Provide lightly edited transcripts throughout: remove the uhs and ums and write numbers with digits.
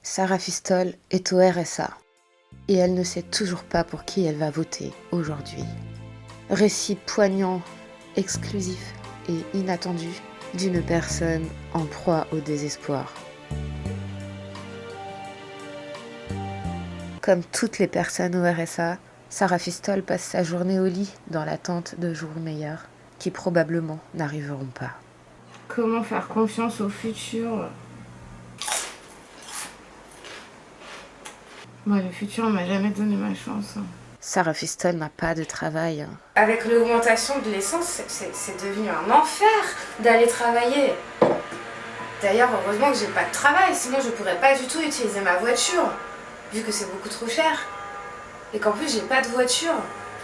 Sarah Fistol est au RSA et elle ne sait toujours pas pour qui elle va voter aujourd'hui. Récit poignant, exclusif et inattendu d'une personne en proie au désespoir. Comme toutes les personnes au RSA, Sarah Fistol passe sa journée au lit dans l'attente de jours meilleurs qui probablement n'arriveront pas. Comment faire confiance au futur? Moi, le futur m'a jamais donné ma chance. Sarah Fistol n'a pas de travail. Avec l'augmentation de l'essence, c'est devenu un enfer d'aller travailler. D'ailleurs, heureusement que j'ai pas de travail, sinon je pourrais pas du tout utiliser ma voiture, vu que c'est beaucoup trop cher. Et qu'en plus, j'ai pas de voiture.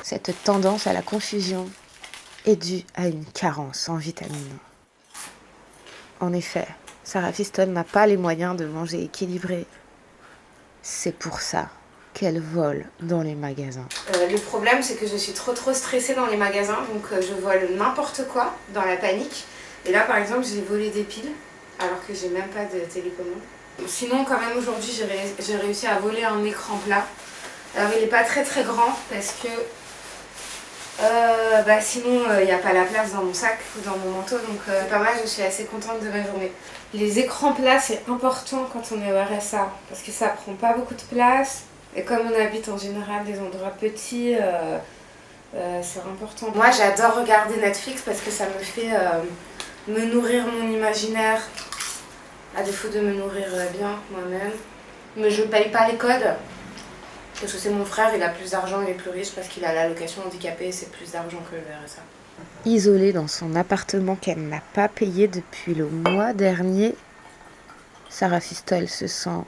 Cette tendance à la confusion est due à une carence en vitamines. En effet, Sarah Fistol n'a pas les moyens de manger équilibré. C'est pour ça qu'elle vole dans les magasins. Le problème, c'est que je suis trop stressée dans les magasins, donc je vole n'importe quoi dans la panique. Et là, par exemple, j'ai volé des piles, alors que j'ai même pas de télécommande. Sinon, quand même, aujourd'hui, j'ai réussi à voler un écran plat. Alors, il n'est pas très grand, parce que sinon, il n'y a pas la place dans mon sac ou dans mon manteau, donc pas mal, je suis assez contente de ma journée. Les écrans plats, c'est important quand on est au RSA, parce que ça prend pas beaucoup de place. Et comme on habite en général des endroits petits, c'est important. Moi, j'adore regarder Netflix parce que ça me fait me nourrir mon imaginaire, à défaut de me nourrir bien moi-même. Mais je paye pas les codes, parce que c'est mon frère, il a plus d'argent, il est plus riche parce qu'il a l'allocation handicapée, c'est plus d'argent que le RSA. Isolée dans son appartement qu'elle n'a pas payé depuis le mois dernier, Sarah Fistol se sent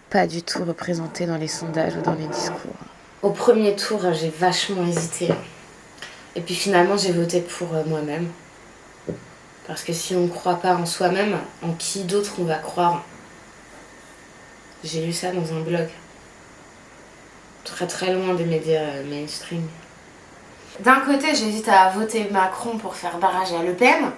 pas du tout représentée dans les sondages ou dans les discours. Au premier tour, j'ai vachement hésité. Et puis finalement, j'ai voté pour moi-même. Parce que si on ne croit pas en soi-même, en qui d'autre on va croire? J'ai lu ça dans un blog. Très loin des médias mainstream. D'un côté, j'hésite à voter Macron pour faire barrage à Le Pen.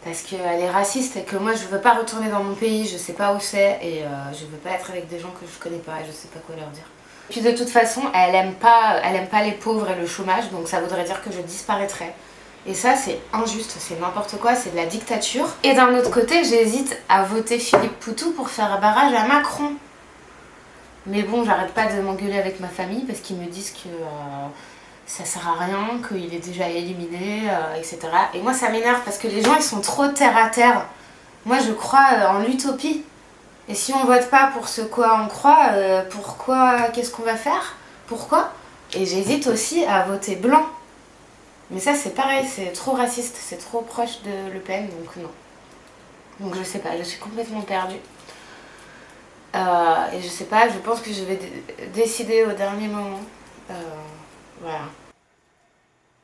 Parce qu'elle est raciste et que moi je veux pas retourner dans mon pays, je sais pas où c'est et je veux pas être avec des gens que je connais pas et je sais pas quoi leur dire. Puis de toute façon, elle aime pas les pauvres et le chômage, donc ça voudrait dire que je disparaîtrais. Et ça c'est injuste, c'est n'importe quoi, c'est de la dictature. Et d'un autre côté, j'hésite à voter Philippe Poutou pour faire barrage à Macron. Mais bon, j'arrête pas de m'engueuler avec ma famille parce qu'ils me disent que ça sert à rien, qu'il est déjà éliminé, etc. Et moi ça m'énerve parce que les gens ils sont trop terre à terre. Moi je crois en l'utopie. Et si on vote pas pour ce quoi on croit, pourquoi, qu'est-ce qu'on va faire? Pourquoi? Et j'hésite aussi à voter blanc. Mais ça c'est pareil, c'est trop raciste, c'est trop proche de Le Pen, donc non. Donc je sais pas, je suis complètement perdue. Et je sais pas, je pense que je vais décider au dernier moment. Voilà.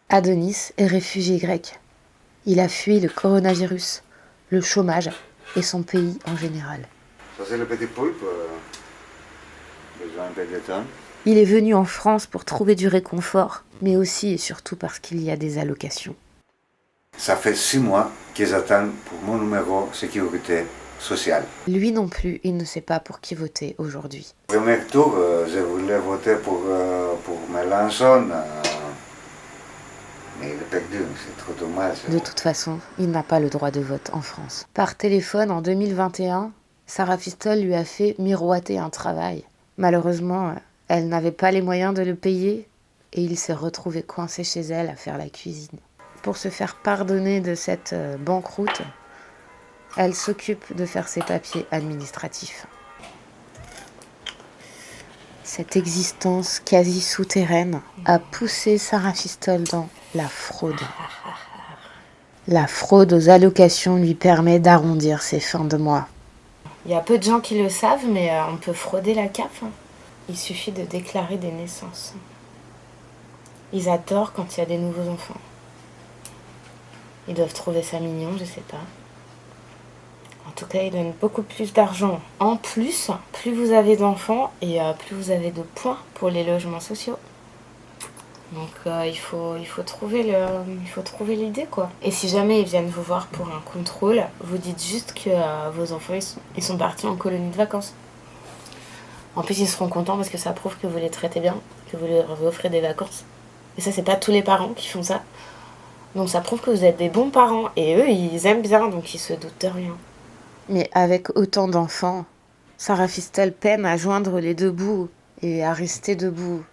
Adonis est réfugié grec. Il a fui le coronavirus, le chômage et son pays en général. Ça c'est le petit poulpe, besoin un peu de temps. Il est venu en France pour trouver du réconfort, mais aussi et surtout parce qu'il y a des allocations. Ça fait 6 mois qu'ils attendent pour mon numéro sécurité sociale. Lui non plus, il ne sait pas pour qui voter aujourd'hui. Au premier tour, je voulais voter pour Mélenchon, mais il est perdu, c'est trop dommage. De toute façon, il n'a pas le droit de vote en France. Par téléphone, en 2021, Sarah Fistol lui a fait miroiter un travail. Malheureusement, elle n'avait pas les moyens de le payer et il s'est retrouvé coincé chez elle à faire la cuisine. Pour se faire pardonner de cette banqueroute, elle s'occupe de faire ses papiers administratifs. Cette existence quasi souterraine a poussé Sarah Fistol dans la fraude. La fraude aux allocations lui permet d'arrondir ses fins de mois. Il y a peu de gens qui le savent, mais on peut frauder la CAF. Il suffit de déclarer des naissances. Ils adorent quand il y a des nouveaux enfants. Ils doivent trouver ça mignon, je sais pas. En tout cas, ils donnent beaucoup plus d'argent. En plus, plus vous avez d'enfants et plus vous avez de points pour les logements sociaux. Donc il faut trouver l'idée quoi. Et si jamais ils viennent vous voir pour un contrôle, vous dites juste que vos enfants ils sont partis en colonie de vacances. En plus, ils seront contents parce que ça prouve que vous les traitez bien, que vous leur offrez des vacances. Et ça, c'est pas tous les parents qui font ça. Donc ça prouve que vous êtes des bons parents. Et eux, ils aiment bien, donc ils se doutent de rien. Mais avec autant d'enfants, Sarah Fistel peine à joindre les deux bouts et à rester debout.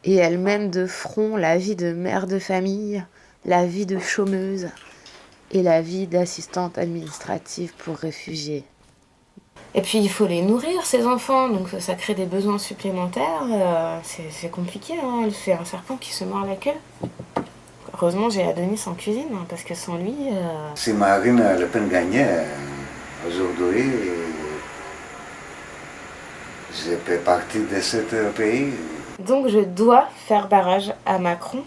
Et elle mène de front la vie de mère de famille, la vie de chômeuse et la vie d'assistante administrative pour réfugiés. Et puis il faut les nourrir, ces enfants, donc ça crée des besoins supplémentaires. C'est compliqué, hein. C'est un serpent qui se mord la queue. Heureusement, j'ai Adonis en cuisine, hein, parce que sans lui... Si Marine Le Pen gagnait aujourd'hui, je fais partie de ce pays. Donc je dois faire barrage à Macron,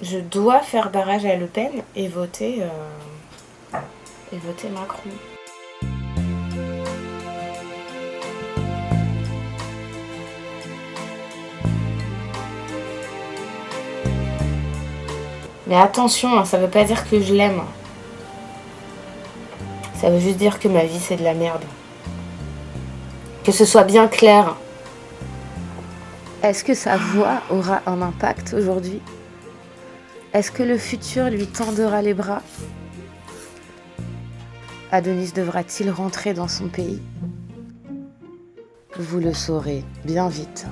je dois faire barrage à Le Pen et voter Macron. Mais attention, hein, ça veut pas dire que je l'aime. Ça veut juste dire que ma vie c'est de la merde. Que ce soit bien clair. Est-ce que sa voix aura un impact aujourd'hui? Est-ce que le futur lui tendra les bras? Adonis devra-t-il rentrer dans son pays? Vous le saurez bien vite.